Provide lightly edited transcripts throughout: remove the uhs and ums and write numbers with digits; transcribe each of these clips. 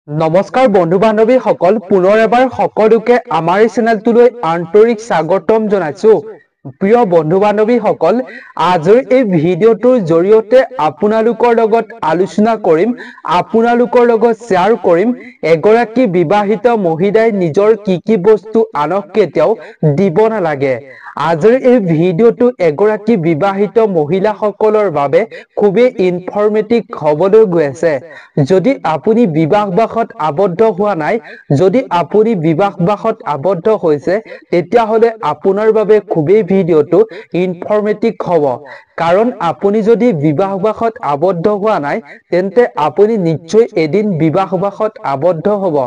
নমস্কাৰ বন্ধু বান্ধৱী সকল পুনৰ এবাৰ সকলোকে আমাৰ এই চেনেলটোলৈ আন্তৰিক স্বাগতম জনাইছো প্ৰিয় বন্ধু বান্ধৱী সকল আজিৰ এই ভিডিঅ'টোৰ জৰিয়তে আপোনালোকৰ লগত আলোচনা কৰিম আপোনালোকৰ লগত শ্বেয়াৰ কৰিম এগৰাকী বিবাহিত মহিলাই নিজৰ কি বস্তু আনক কেতিয়াও দিব নালাগে আজিৰ এই ভিডিঅ'টো এগৰাকী বিবাহিত মহিলাসকলৰ বাবে খুবেই ইনফৰমেটিভ হ'বলৈ গৈ আছে যদি আপুনি বিবাহবাসত আবদ্ধ হোৱা নাই যদি আপুনি বিবাহবাসত আবদ্ধ হৈছে তেতিয়া হলে আপোনাৰ বাবে খুবেই ভিডিঅ'টো ইনফৰমেটিভ হ'ব কাৰণ আপুনি যদি বিবাহবাসত আবদ্ধ হোৱা নাই তেন্তে আপুনি নিশ্চয় এদিন বিবাহবাসত আবদ্ধ হ'ব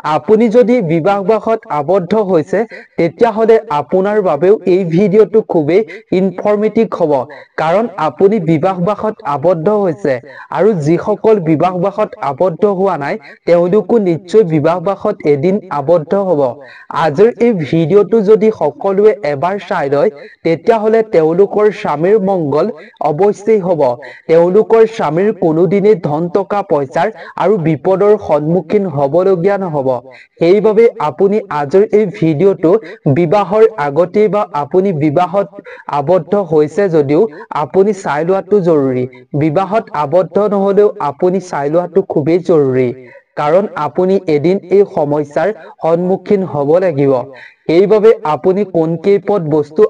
আপুনি যদি বিবাহবাসত আবদ্ধ হৈছে তেতিয়া হলে আপোনাৰ বাবেও এই ভিডিঅ'টো খুবেই ইনফৰমেটিভ হ'ব কাৰণ আপুনি বিবাহবাসত আবদ্ধ হৈছে আৰু যিসকল বিবাহবাসত আবদ্ধ হোৱা নাই তেওঁলোকো নিশ্চয় বিবাহবাসত এদিন আবদ্ধ হ'ব আজিৰ এই ভিডিঅ'টো যদি সকলোৱে এবাৰ চাই লয় তেতিয়া হলে তেওঁলোকৰ স্বামীৰ মংগল অৱশ্যেই হ'ব তেওঁলোকৰ স্বামীৰ কোনোদিনে ধন টকা পইচাৰ আৰু বিপদৰ সন্মুখীন হ'বলগীয়া নহ'ব সেইবাবে আপুনি আজিৰ এই ভিডিঅ'টো বিবাহৰ আগতে বা আপুনি বিবাহত আবদ্ধ হৈছে যদিও আপুনি চাই লোৱাটো জৰুৰী বিবাহত আবদ্ধ নহলেও আপুনি চাই লোৱাটো খুবেই জৰুৰী কাৰণ আপুনি এদিন এই সমস্যাৰ সন্মুখীন হ'ব লাগিব সেইবাবে আপুনি কোনকেইপদ বস্তু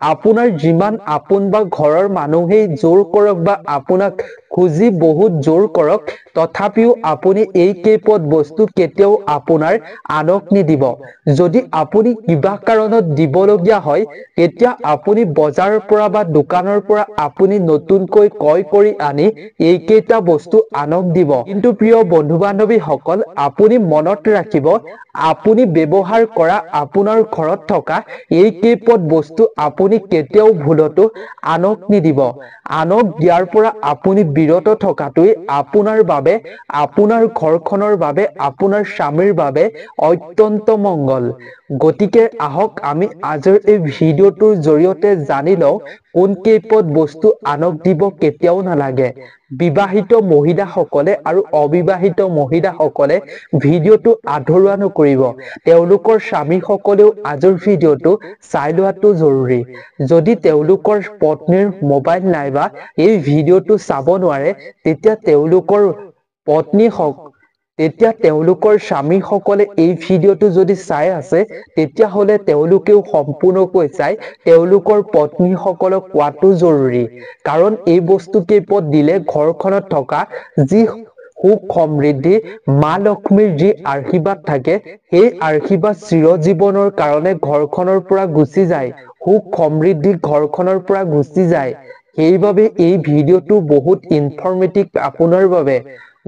আপোনাৰ যিমান আপোন বা ঘৰৰ মানুহেই জোৰ কৰক বা আপোনাক খুজি বহুত জোৰ কৰক তথাপিও আপুনি এই কেইপদ বস্তু কেতিয়াও আপোনাৰ আনক নিদিব যদি আপুনি কিবা কাৰণত দিবলগীয়া হয় তেতিয়া আপুনি বজাৰৰ পৰা বা দোকানৰ পৰা আপুনি নতুনকৈ ক্ৰয় কৰি আনি এইকেইটা বস্তু আনক দিব কিন্তু প্ৰিয় বন্ধু বান্ধৱী সকল আপুনি মনত ৰাখিব আপুনি ব্যৱহাৰ কৰা আপোনাৰ ঘৰত থকা এই কেইপদ বস্তু আপুনি কেতিয়াও ভুলতো আনক নিদিব আনক দিয়াৰ পৰা আপুনি বিৰত থকাটোই আপোনাৰ বাবে আপোনাৰ ঘৰখনৰ বাবে আপোনাৰ স্বামীৰ বাবে অত্যন্ত মংগল গতিকে আহক আমি আজিৰ এই ভিডিঅ'টোৰ জৰিয়তে জানি লওঁ কোন কেইপদ বস্তু আনক দিব কেতিয়াও নালাগে বিবাহিত মহিলাসকলে আৰু অবিবাহিত মহিলাসকলে ভিডিঅ'টো আধৰুৱা নকৰিব তেওঁলোকৰ স্বামীসকলেও আজিৰ ভিডিঅ'টো চাই লোৱাটো জৰুৰী যদি তেওঁলোকৰ পত্নীৰ মোবাইল নাইবা এই ভিডিঅ'টো চাব নোৱাৰে তেতিয়া তেওঁলোকৰ স্বামীসকলে এই ভিডিঅ'টো যদি চাই আছে তেতিয়া হলে তেওঁলোকেও সম্পূৰ্ণকৈ চাই তেওঁলোকৰ পত্নীসকলক কোৱাটো জৰুৰী কাৰণ এই বস্তু কেইপদ দিলে ঘৰখনত থকা যি সুখ সমৃদ্ধি মা লক্ষ্মীৰ যি আশীৰ্বাদ থাকে সেই আশীৰ্বাদ চিৰজীৱনৰ কাৰণে ঘৰখনৰ পৰা গুচি যায় সুখ সমৃদ্ধি ঘৰখনৰ পৰা গুচি যায় সেইবাবে এই ভিডিঅ'টো বহুত ইনফৰমেটিভ আপোনাৰ বাবে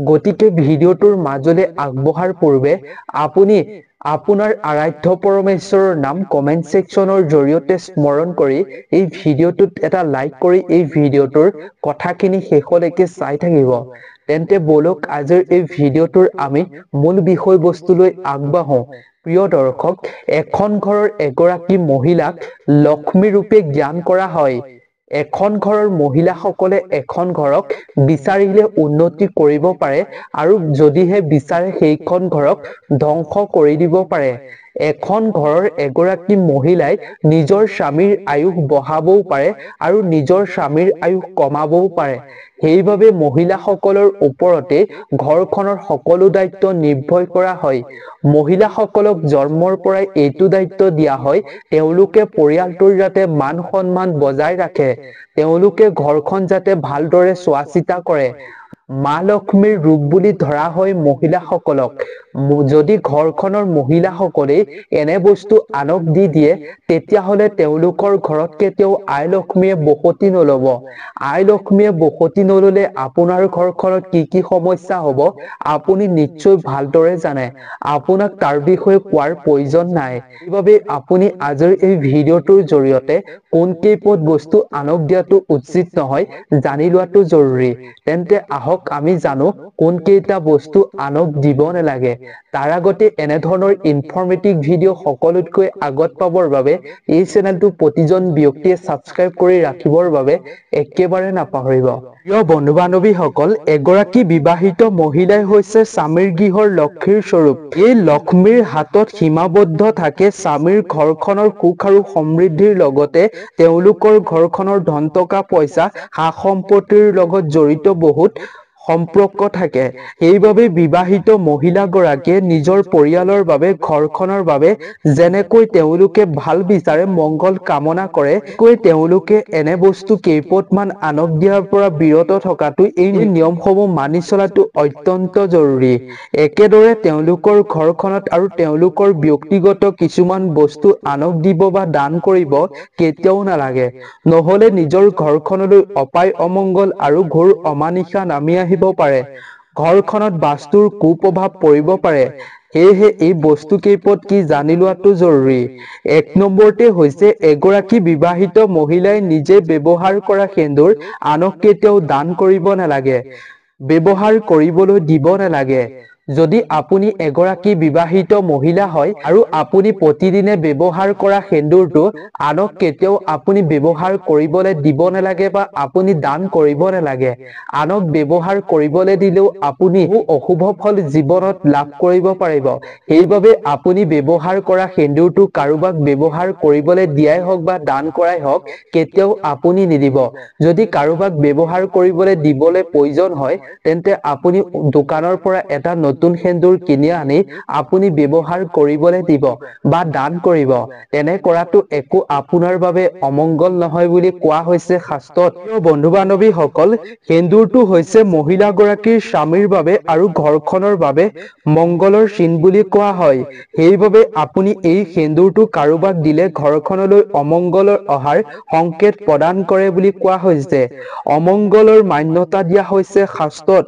গতিকে ভিডিঅ'টোৰ মাজলৈ আগবঢ়াৰ পূৰ্বে আপুনি আপোনাৰ আৰাধ্য পৰমেশ্বৰৰ নাম কমেন্ট সেকশনৰ জৰিয়তে স্মৰণ কৰি এই ভিডিঅ'টোত এটা লাইক কৰি এই ভিডিঅ'টোৰ কথাখিনি শেষলৈকে চাই থাকিব তেন্তে বলক আজিৰ এই ভিডিঅ'টোৰ আমি মূল বিষয়বস্তুলৈ আগবাঢ়ো প্ৰিয় দৰ্শক এখন ঘৰৰ এগৰাকী মহিলাক লক্ষ্মী ৰূপে জ্ঞান কৰা হয় এখন ঘৰৰ মহিলাসকলে এখন ঘৰক বিচাৰিলে উন্নতি কৰিব পাৰে আৰু যদিহে বিচাৰে সেইখন ঘৰক ধ্বংস কৰি দিব পাৰে এখন ঘৰৰ এগৰাকী মহিলাই নিজৰ স্বামীৰ আয়ুস বঢ়াবও পাৰে আৰু নিজৰ স্বামীৰ আয়ুস কমাবও পাৰে সেইবাবে মহিলাসকলৰ ওপৰতে ঘৰখনৰ সকলো দায়িত্ব নিৰ্ভৰ কৰা হয় মহিলাসকলক জন্মৰ পৰাই এইটো দায়িত্ব দিয়া হয় তেওঁলোকে পৰিয়ালটোৰ যাতে মান সন্মান বজাই ৰাখে তেওঁলোকে ঘৰখন যাতে ভালদৰে চোৱা চিতা কৰে মা লক্ষ্মীৰ ৰূপ বুলি ধৰা হয় মহিলাসকলক যদি ঘৰখনৰ মহিলাসকলে এনে বস্তু আনক দি দিয়ে তেতিয়া হলে তেওঁলোকৰ ঘৰত কেতিয়াও আই লক্ষ্মীয়ে বসতি নলব আই লক্ষ্মীয়ে বসতি নললে আপোনাৰ ঘৰখনত কি সমস্যা হ'ব আপুনি নিশ্চয় ভালদৰে জানে আপোনাক তাৰ বিষয়ে কোৱাৰ প্ৰয়োজন নাই সেইবাবে আপুনি আজিৰ এই ভিডিঅ'টোৰ জৰিয়তে কোন কেইপদ বস্তু আনক দিয়াটো উচিত নহয় জানি লোৱাটো জৰুৰী তেন্তে আহক আমি জানো কোন কেইটা বস্তু আনক দিব নালাগে তাৰ আগতে এনে ধৰণৰ ইনফৰমেটিভ ভিডিঅ' সকলোতকৈ আগত পাবৰ বাবে এই চেনেলটো প্ৰতিজন ব্যক্তিয়ে সাবস্ক্ৰাইব কৰি ৰাখিবৰ বাবে একেবাৰে নাপাহৰিব প্ৰিয় বন্ধু বান্ধৱীসকল এগৰাকী বিবাহিত মহিলাই হৈছে স্বামীৰ গৃহৰ লক্ষ্মীৰ স্বৰূপ এই লক্ষ্মীৰ হাতত সীমাবদ্ধ থাকে স্বামীৰ ঘৰখনৰ সুখ আৰু সমৃদ্ধিৰ লগতে তেওঁলোকৰ ঘৰখনৰ ধন টকা পইচা হা সম্পত্তিৰ লগত জড়িত বহুত সম্পৰ্ক থাকে সেইবাবে বিবাহিত মহিলাগৰাকীয়ে নিজৰ পৰিয়ালৰ বাবে ঘৰখনৰ বাবে যেনেকৈ তেওঁলোকে ভাল বিচাৰে মংগল কামনা কৰে কৈ তেওঁলোকে এনে বস্তু কেইপটমান আনক দিয়াৰ পৰা বিৰত থকাটো এই নিয়মসমূহ মানি চলাটো অত্যন্ত জৰুৰী একেদৰে তেওঁলোকৰ ঘৰখনত আৰু তেওঁলোকৰ ব্যক্তিগত কিছুমান বস্তু আনক দিব বা দান কৰিব কেতিয়াও নালাগে নহলে নিজৰ ঘৰখনলৈ অপায় অমংগল আৰু ঘোৰ অমানিশা নামি আহিব পাৰে ঘৰখনত বাস্তুৰ কুপ্ৰভাৱ পৰিব পাৰে সেয়েহে এই বস্তু কেইপট কি জানি লোৱাটো জৰুৰী এক নম্বৰতে হৈছে এগৰাকী বিবাহিত মহিলাই নিজে ব্যৱহাৰ কৰা সেন্দুৰ আনক কেতিয়াও দান কৰিব নালাগে ব্যৱহাৰ কৰিবলৈ দিব নালাগে যদি আপুনি এগৰাকী বিবাহিত মহিলা হয় আৰু আপুনি প্ৰতিদিনে ব্যৱহাৰ কৰা সেন্দুৰটো আনক কেতিয়াও আপুনি ব্যৱহাৰ কৰিবলৈ দিব নালাগে বা আপুনি দান কৰিব নালাগে আনক ব্যৱহাৰ কৰিবলৈ দিলেও আপুনি অশুভ ফল জীৱনত লাভ কৰিব পাৰিব সেইবাবে আপুনি ব্যৱহাৰ কৰা সেন্দুৰটো কাৰোবাক ব্যৱহাৰ কৰিবলৈ দিয়াই হওক বা দান কৰাই হওক কেতিয়াও আপুনি নিদিব যদি কাৰোবাক ব্যৱহাৰ কৰিবলৈ দিবলৈ প্ৰয়োজন হয় তেন্তে আপুনি দোকানৰ পৰা এটা নতুন সেন্দুৰ কিনি আনি আপুনি ব্যৱহাৰ কৰিবলৈ দিব বা দান কৰিব তেনে কৰাটো একো আপোনাৰ বাবে অমংগল নহয় বুলি কোৱা হৈছে শাস্ত্ৰত বন্ধু বান্ধৱীসকল সেন্দুৰটো হৈছে মহিলাগৰাকীৰ স্বামীৰ বাবে আৰু ঘৰখনৰ বাবে মংগলৰ চিন বুলি কোৱা হয় সেইবাবে আপুনি এই সেন্দুৰটো কাৰোবাক দিলে ঘৰখনলৈ অমংগলৰ অহাৰ সংকেত প্ৰদান কৰে বুলি কোৱা হৈছে অমংগলৰ মান্যতা দিয়া হৈছে শাস্ত্ৰত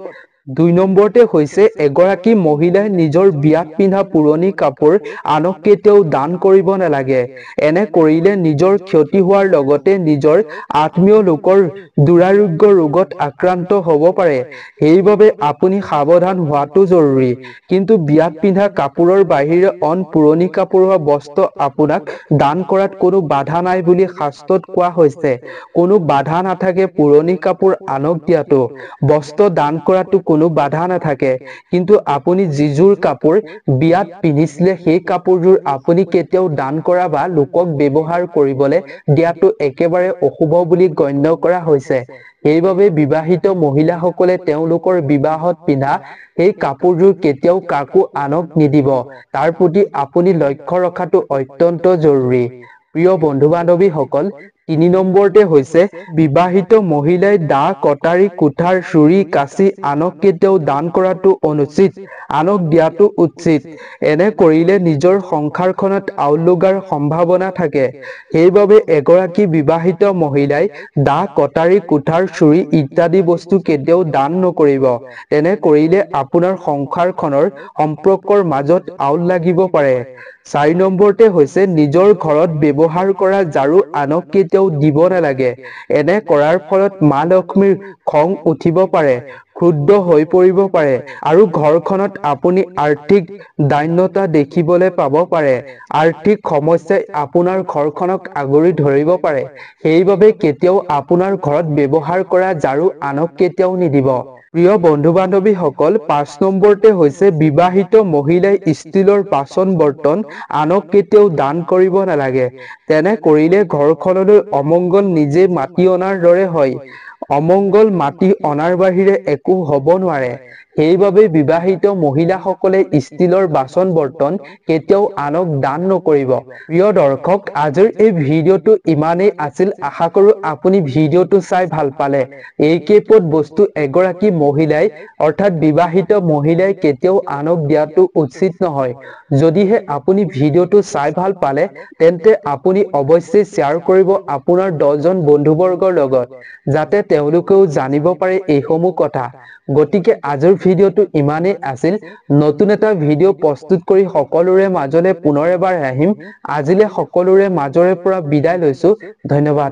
২ নম্বৰতে হৈছে এগৰাকী মহিলাই নিজৰ বিয়াত পিন্ধা পুৰণি কাপোৰ আনক কেতিয়াও দান কৰিব নালাগে এনে কৰিলে নিজৰ ক্ষতি হোৱাৰ লগতে নিজৰ আত্মীয় লোকৰ দুৰাৰোগ্য ৰোগত আক্ৰান্ত হ'ব পাৰে সেইবাবে আপুনি সাৱধান হোৱাটো জৰুৰী কিন্তু বিয়াত পিন্ধা কাপোৰৰ বাহিৰে অন পুৰণি কাপোৰ বা বস্ত্ৰ আপোনাক দান কৰাত কোনো বাধা নাই বুলি শাস্ত্ৰত কোৱা হৈছে কোনো বাধা নাথাকে পুৰণি কাপোৰ আনক দিয়াটো বস্ত্ৰ দান কৰাটো কোনো বাধা নাথাকে কিন্তু আপুনি যিজোৰ কাপোৰ বিয়াত পিন্ধিছিলে সেই কাপোৰজোৰ আপুনি কেতিয়াও দান কৰা বা লোকক ব্যৱহাৰ কৰিবলৈ দিয়াটো একেবাৰে অশুভ বুলি গণ্য কৰা হৈছে সেইবাবে বিবাহিত মহিলাসকলে তেওঁলোকৰ বিবাহত পিন্ধা সেই কাপোৰজোৰ কেতিয়াও কাকো আনক নিদিব তাৰ প্ৰতি আপুনি লক্ষ্য ৰখাটো অত্যন্ত জৰুৰী প্ৰিয় বন্ধু বান্ধৱীসকল ৩ নম্বৰতে হৈছে বিবাহিত মহিলাই দা কটাৰী কুঠাৰ চুৰি কাচি আনক কেতিয়াও দান কৰাটো অনুচিত আনক দিয়াটো উচিত এনে কৰিলে নিজৰ সংসাৰখনত আউল লগাৰ সম্ভাৱনা থাকে সেইবাবে এগৰাকী বিবাহিত মহিলাই দা কটাৰী কুঠাৰ চুৰি ইত্যাদি বস্তু কেতিয়াও দান নকৰিব তেনে কৰিলে আপোনাৰ সংসাৰখনৰ সম্পৰ্কৰ মাজত আউল লাগিব পাৰে ৪ নম্বৰতে হৈছে নিজৰ ঘৰত ব্যৱহাৰ কৰা ঝাৰু আনক কেতিয়াও দিব নালাগে এনে কৰাৰ ফলত মা লক্ষ্মীৰ খং উঠিব পাৰে ক্ৰুদ্ধ হৈ পৰিব পাৰে আৰু ঘৰখনত আপুনি আৰ্থিক দান্যতা দেখিবলৈ পাব পাৰে আৰ্থিক সমস্যাই আপোনাৰ ঘৰখনক আগুৰি ধৰিব পাৰে সেইবাবে কেতিয়াও আপোনাৰ ঘৰত ব্যৱহাৰ কৰা ঝাৰু আনক কেতিয়াও নিদিব প্ৰিয় বন্ধু বান্ধৱীসকল ৫ নম্বৰতে হৈছে বিবাহিত মহিলাই ষ্টিলৰ বাচন বৰ্তন আনক কেতিয়াও দান কৰিব নালাগে তেনে কৰিলে ঘৰখনলৈ অমংগল নিজে মাতি অনাৰ দৰে হয় অমংগল মাটি অনাৰ বাহিৰে একো হ'ব নোৱাৰে সেইবাবে বিবাহিত মহিলাসকলে ষ্টিলৰ বাচন বৰ্তন কেতিয়াও আনক দান নকৰিব প্ৰিয় দৰ্শক আজিৰ এই ভিডিঅ'টো ইমানেই আছিল আশা কৰো আপুনি ভিডিঅ'টো চাই ভাল পালে এই কেইপট বস্তু এগৰাকী মহিলাই অৰ্থাৎ বিবাহিত মহিলাই কেতিয়াও আনক দিয়াটো উচিত নহয় যদিহে আপুনি ভিডিঅ'টো চাই ভাল পালে তেন্তে আপুনি অৱশ্যই শ্বেয়াৰ কৰিব আপোনাৰ 10 জন বন্ধুবৰ্গৰ লগত যাতে তেওঁলোকেও জানিব পাৰে এইসমূহ কথা গতিকে আজিৰ ভিডিঅ'টো ইমানেই আছিল নতুন এটা ভিডিঅ' প্ৰস্তুত কৰি সকলোৰে মাজলৈ পুনৰ এবাৰ আহিম আজিলে সকলোৰে মাজৰে পৰা বিদায় লৈছো ধন্যবাদ